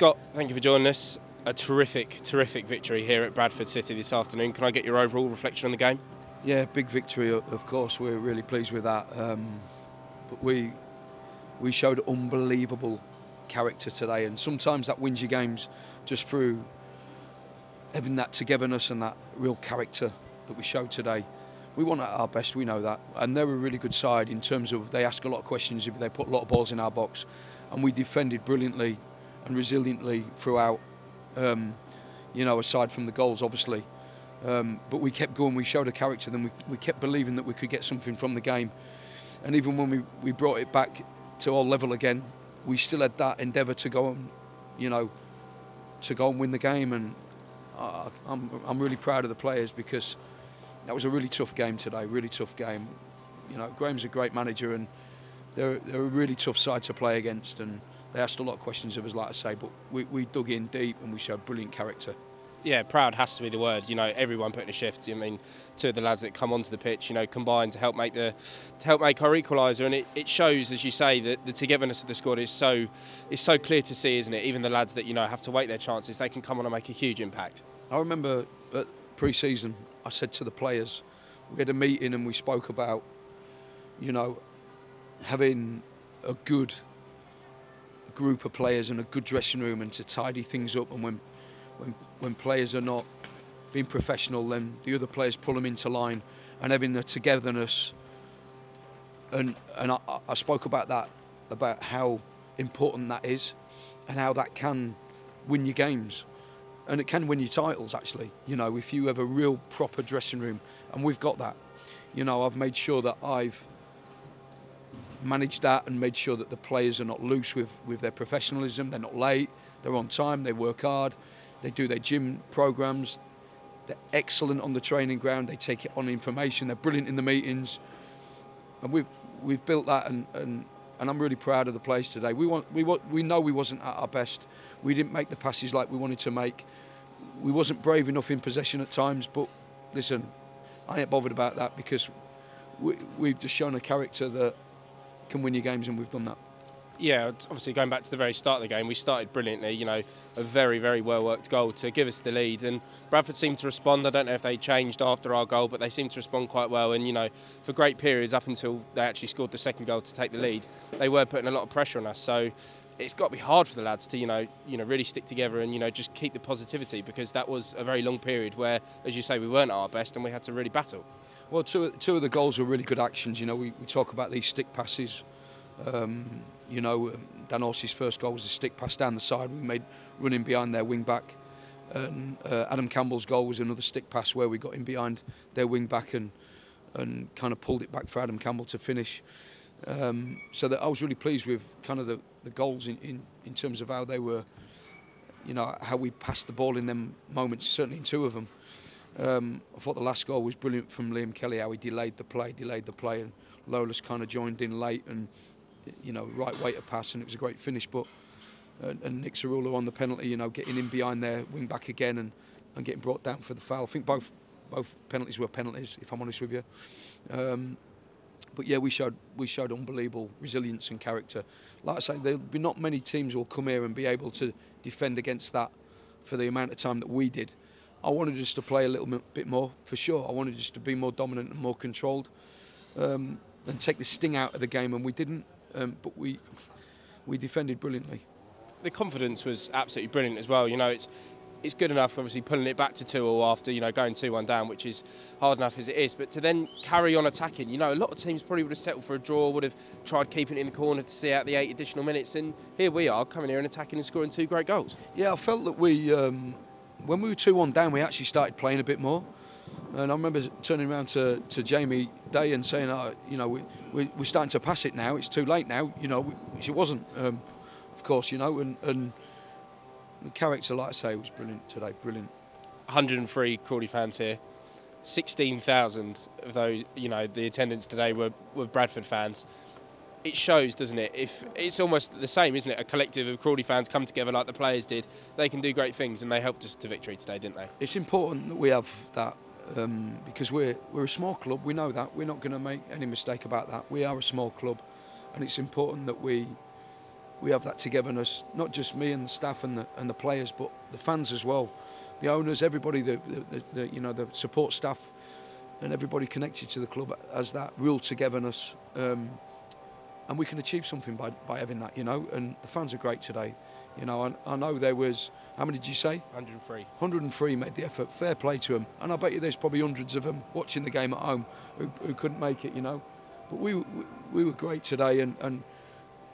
Scott, thank you for joining us. A terrific victory here at Bradford City this afternoon. Can I get your overall reflection on the game? Yeah, big victory, of course. We're really pleased with that. But we showed unbelievable character today, and sometimes that wins your games just through having that togetherness and that real character that we showed today. We want at our best, we know that, and they're a really good side in terms of they ask a lot of questions, if they put a lot of balls in our box, and we defended brilliantly and resiliently throughout. You know, aside from the goals, obviously, but we kept going. We showed a character, then we kept believing that we could get something from the game, and even when we brought it back to our level again, we still had that endeavour to go and, you know, to go and win the game. And I'm really proud of the players because that was a really tough game today, really tough game. You know, Graham's a great manager, and they're a really tough side to play against, and they asked a lot of questions of us, like I say, but we dug in deep and we showed brilliant character. Yeah, proud has to be the word. You know, everyone putting a shift. I mean, two of the lads that come onto the pitch, you know, combined to help make our equaliser, and it shows, as you say, that the togetherness of the squad is so clear to see, isn't it? Even the lads that, you know, have to wait their chances, they can come on and make a huge impact. I remember at pre-season, I said to the players, we had a meeting and we spoke about, you know, having a good group of players and a good dressing room and to tidy things up, and when players are not being professional, then the other players pull them into line, and having the togetherness. And I spoke about that, about how important that is, and how that can win you games, and it can win you titles actually. You know, if you have a real proper dressing room, and we've got that. You know, I've made sure that I've managed that and made sure that the players are not loose with their professionalism. They're not late, they're on time, they work hard, they do their gym programs, they're excellent on the training ground, they take it on information, they're brilliant in the meetings, and we've built that, and I'm really proud of the players today. We know we wasn't at our best. We didn't make the passes like we wanted to make. We wasn't brave enough in possession at times, but listen, I ain't bothered about that because we've just shown a character that can win your games, and we've done that. Yeah, obviously going back to the very start of the game, we started brilliantly, you know, a very well worked goal to give us the lead, and Bradford seemed to respond. I don't know if they changed after our goal, but they seemed to respond quite well, and, you know, for great periods up until they actually scored the second goal to take the lead, they were putting a lot of pressure on us. So it's got to be hard for the lads to, you know, really stick together and, you know, just keep the positivity, because that was a very long period where, as you say, we weren't at our best and we had to really battle. Well, two of the goals were really good actions. You know, we talk about these stick passes. You know, Dan Horsey's first goal was a stick pass down the side we made running behind their wing back, and Adam Campbell's goal was another stick pass where we got in behind their wing back and kind of pulled it back for Adam Campbell to finish. So that I was really pleased with kind of the goals in terms of how they were, you know, how we passed the ball in them moments, certainly in two of them. I thought the last goal was brilliant from Liam Kelly, how he delayed the play, and Lola's kind of joined in late, and, you know, right way to pass, and it was a great finish. But and Nick Cerullo on the penalty, you know, getting in behind their wing back again and getting brought down for the foul. I think both penalties were penalties, if I'm honest with you. But yeah, we showed unbelievable resilience and character. Like I say, there'll be not many teams will come here and be able to defend against that for the amount of time that we did. I wanted us to play a little bit more, for sure. I wanted us to be more dominant and more controlled, and take the sting out of the game, and we didn't. But we defended brilliantly. The confidence was absolutely brilliant as well. You know, it's good enough, obviously, pulling it back to 2-2 after, you know, going 2-1 down, which is hard enough as it is. But to then carry on attacking, you know, a lot of teams probably would have settled for a draw, would have tried keeping it in the corner to see out the 8 additional minutes, and here we are coming here and attacking and scoring 2 great goals. Yeah, I felt that when we were 2-1 down, we actually started playing a bit more. And I remember turning around to Jamie Day and saying, you know, we're starting to pass it now. It's too late now, you know, which it wasn't, of course, you know. And the character, like I say, was brilliant today, brilliant. 103 Crawley fans here. 16,000 of those, you know, the attendance today were Bradford fans. It shows, doesn't it? If it's almost the same, isn't it? A collective of Crawley fans come together like the players did. They can do great things, and they helped us to victory today, didn't they? It's important that we have that, because we're a small club. We know that. We're not going to make any mistake about that. We are a small club, and it's important that we we have that togetherness, not just me and the staff and the players, but the fans as well, the owners, everybody, the support staff, and everybody connected to the club as that real togetherness. And we can achieve something by having that, and the fans are great today. I know there was, how many did you say? 103. 103 made the effort. Fair play to them. And I bet you there's probably hundreds of them watching the game at home who couldn't make it, But we were great today, and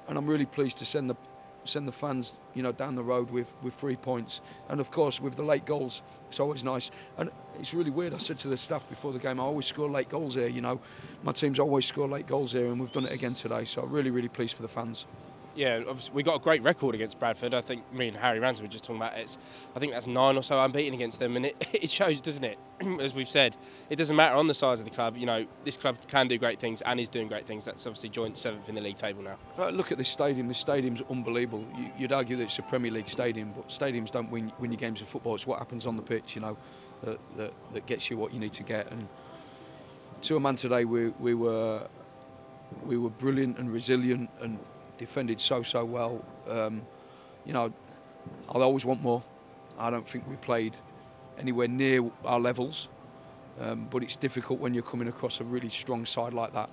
I'm really pleased to send the fans, down the road with 3 points. And of course, with the late goals, it's always nice. And it's really weird. I said to the staff before the game, I always score late goals here. My team's always score late goals here, and we've done it again today. So I'm really, really pleased for the fans. Yeah, obviously we got a great record against Bradford. I think me and Harry Ransom were just talking about it. I think that's 9 or so unbeaten against them, and it shows, doesn't it? As we've said, it doesn't matter on the size of the club. This club can do great things and is doing great things. That's obviously joint 7th in the league table now. Look at this stadium. This stadium's unbelievable. You'd argue that it's a Premier League stadium, but stadiums don't win your games of football. It's what happens on the pitch, that gets you what you need to get. And to a man today, we were brilliant and resilient and defended so well. I'll always want more. I don't think we played anywhere near our levels, but it's difficult when you're coming across a really strong side like that.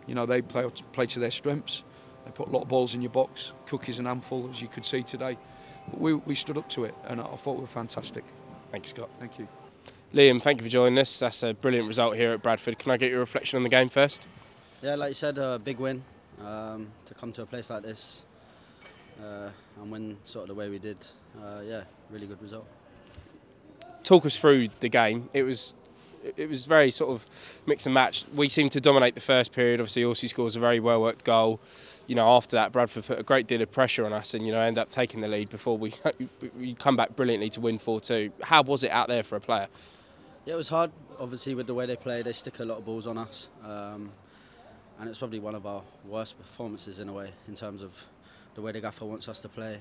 They play to their strengths. They put a lot of balls in your box. Cookie's an handful, as you could see today. But we stood up to it, and I thought we were fantastic. Thank you, Scott. Thank you. Liam, thank you for joining us. That's a brilliant result here at Bradford. Can I get your reflection on the game first? Yeah, like you said, a big win. To come to a place like this and win sort of the way we did, really good result. Talk us through the game. It was very sort of mix and match. We seemed to dominate the first period. Obviously, Orsi scores a very well worked goal. After that, Bradford put a great deal of pressure on us, and end up taking the lead before we come back brilliantly to win 4-2. How was it out there for a player? Yeah, it was hard. Obviously, with the way they play, they stick a lot of balls on us. And it's probably one of our worst performances in a way, in terms of the way the gaffer wants us to play.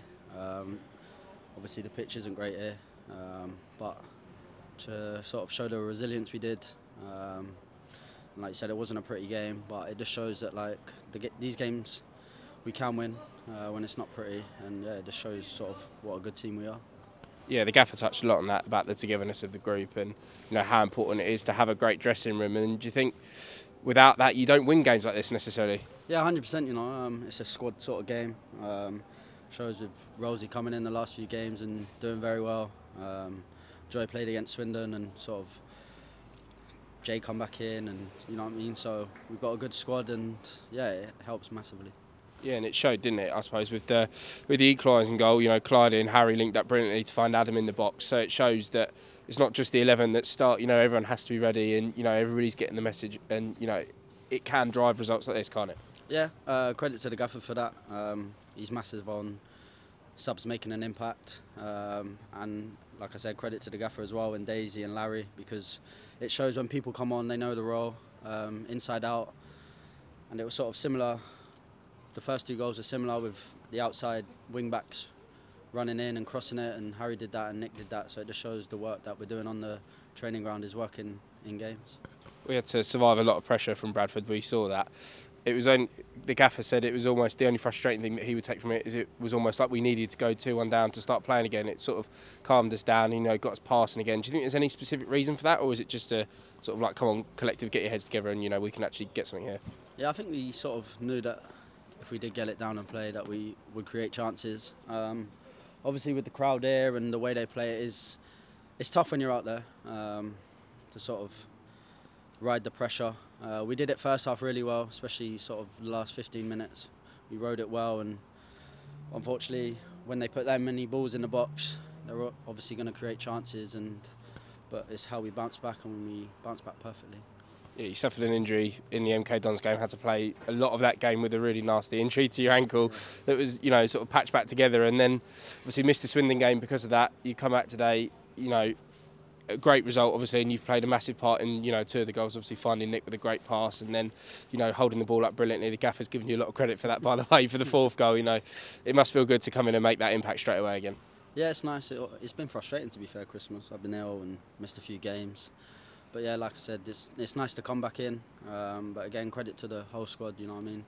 Obviously the pitch isn't great here, but to sort of show the resilience we did, and like you said, it wasn't a pretty game, but it just shows that these games we can win when it's not pretty, and it just shows sort of what a good team we are. Yeah, the gaffer touched a lot on that, about the togetherness of the group, and how important it is to have a great dressing room. And do you think without that you don't win games like this necessarily? Yeah, 100%. It's a squad sort of game. Shows with Rosie coming in the last few games and doing very well. Joy played against Swindon, and sort of Jay come back in, and you know what I mean. So we've got a good squad, and it helps massively. Yeah, and it showed, didn't it? I suppose with the equalising goal, Clyde and Harry linked up brilliantly to find Adam in the box. So it shows that it's not just the 11 that start. Everyone has to be ready, and everybody's getting the message, and it can drive results like this, can't it? Yeah, credit to the gaffer for that. He's massive on subs making an impact, and like I said, credit to the gaffer as well, and Daisy and Larry, because it shows when people come on, they know the role, inside out, and it was sort of similar. The first 2 goals are similar, with the outside wing backs running in and crossing it, and Harry did that and Nick did that, so it just shows the work that we're doing on the training ground is working in games. We had to survive a lot of pressure from Bradford. We saw that. It was only, the gaffer said it was almost the only frustrating thing that he would take from it is it was almost like we needed to go 2-1 down to start playing again. It sort of calmed us down, got us passing again. Do you think there's any specific reason for that, or is it just a sort of come on, collective, get your heads together, and we can actually get something here? Yeah, I think we sort of knew that if we did get it down and play, that we would create chances. Obviously, with the crowd there and the way they play, it's tough when you're out there to sort of ride the pressure. We did it first half really well, especially sort of the last 15 minutes. We rode it well, and unfortunately, when they put that many balls in the box, they're obviously going to create chances. But it's how we bounce back, and we bounce back perfectly. Yeah, you suffered an injury in the MK Dons game, had to play a lot of that game with a really nasty injury to your ankle that was, sort of patched back together, and then obviously missed the Swindon game because of that. You come back today, a great result obviously, and you've played a massive part in 2 of the goals, obviously finding Nick with a great pass, and then holding the ball up brilliantly. The gaffer's given you a lot of credit for that, by the way, for the 4th goal. It must feel good to come in and make that impact straight away again. Yeah, it's nice. It's been frustrating, to be fair, Christmas. I've been ill and missed a few games. But yeah, like I said, it's nice to come back in. But again, credit to the whole squad, you know what I mean?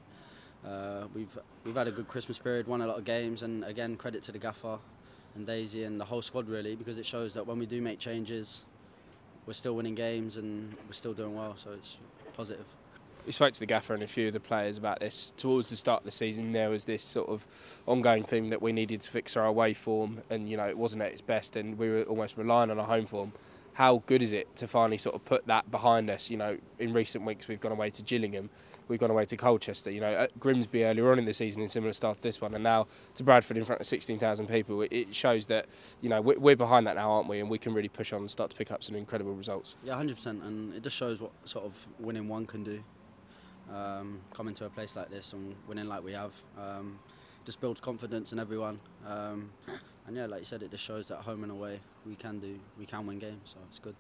We've had a good Christmas period, won a lot of games, and again credit to the gaffer and Daisy and the whole squad really, because it shows that when we do make changes, we're still winning games and we're still doing well, so it's positive. We spoke to the gaffer and a few of the players about this. Towards the start of the season, there was this sort of ongoing thing that we needed to fix our away form, and it wasn't at its best, and we were almost relying on our home form. How good is it to finally sort of put that behind us? In recent weeks we've gone away to Gillingham, we've gone away to Colchester. At Grimsby earlier on in the season in similar start to this one, and now to Bradford in front of 16,000 people. It shows that we're behind that now, aren't we? And we can really push on and start to pick up some incredible results. Yeah, 100%, and it just shows what sort of winning one can do. Coming to a place like this and winning like we have just builds confidence in everyone, and yeah, like you said, it just shows that home and away we can win games, so it's good.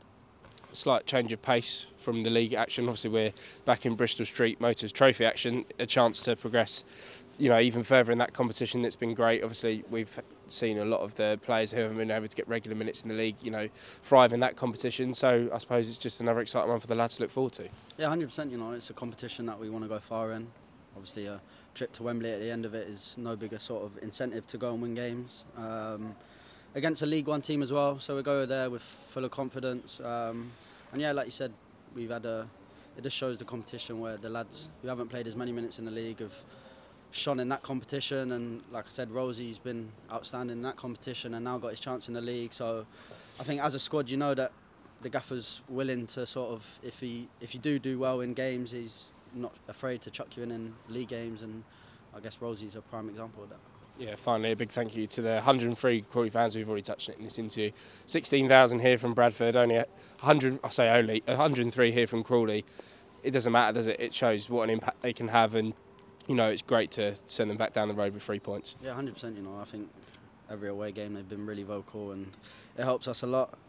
A slight change of pace from the league action. Obviously we're back in Bristol Street Motors Trophy action, a chance to progress even further in that competition. That's been great. Obviously we've seen a lot of the players who haven't been able to get regular minutes in the league thrive in that competition, so I suppose it's just another exciting one for the lads to look forward to. Yeah, 100%. It's a competition that we want to go far in. Obviously a trip to Wembley at the end of it is no bigger sort of incentive to go and win games against a League One team as well, so we go there with full of confidence, and yeah, like you said, it just shows the competition where the lads who haven't played as many minutes in the league have shone in that competition, and like I said, Rosie's been outstanding in that competition and now got his chance in the league. So I think as a squad, that the gaffer's willing to sort of, if you do well in games, he's not afraid to chuck you in league games, and I guess Rosie's a prime example of that. Yeah, finally a big thank you to the 103 Crawley fans. We've already touched it in this interview. 16,000 here from Bradford, only 103 here from Crawley. It doesn't matter, does it? It shows what an impact they can have, and it's great to send them back down the road with 3 points. Yeah, 100%. I think every away game they've been really vocal and it helps us a lot.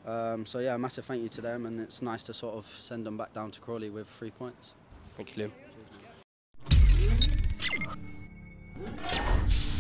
So yeah, a massive thank you to them, and it's nice to sort of send them back down to Crawley with 3 points. Thank you, Liam. Cheers, mate.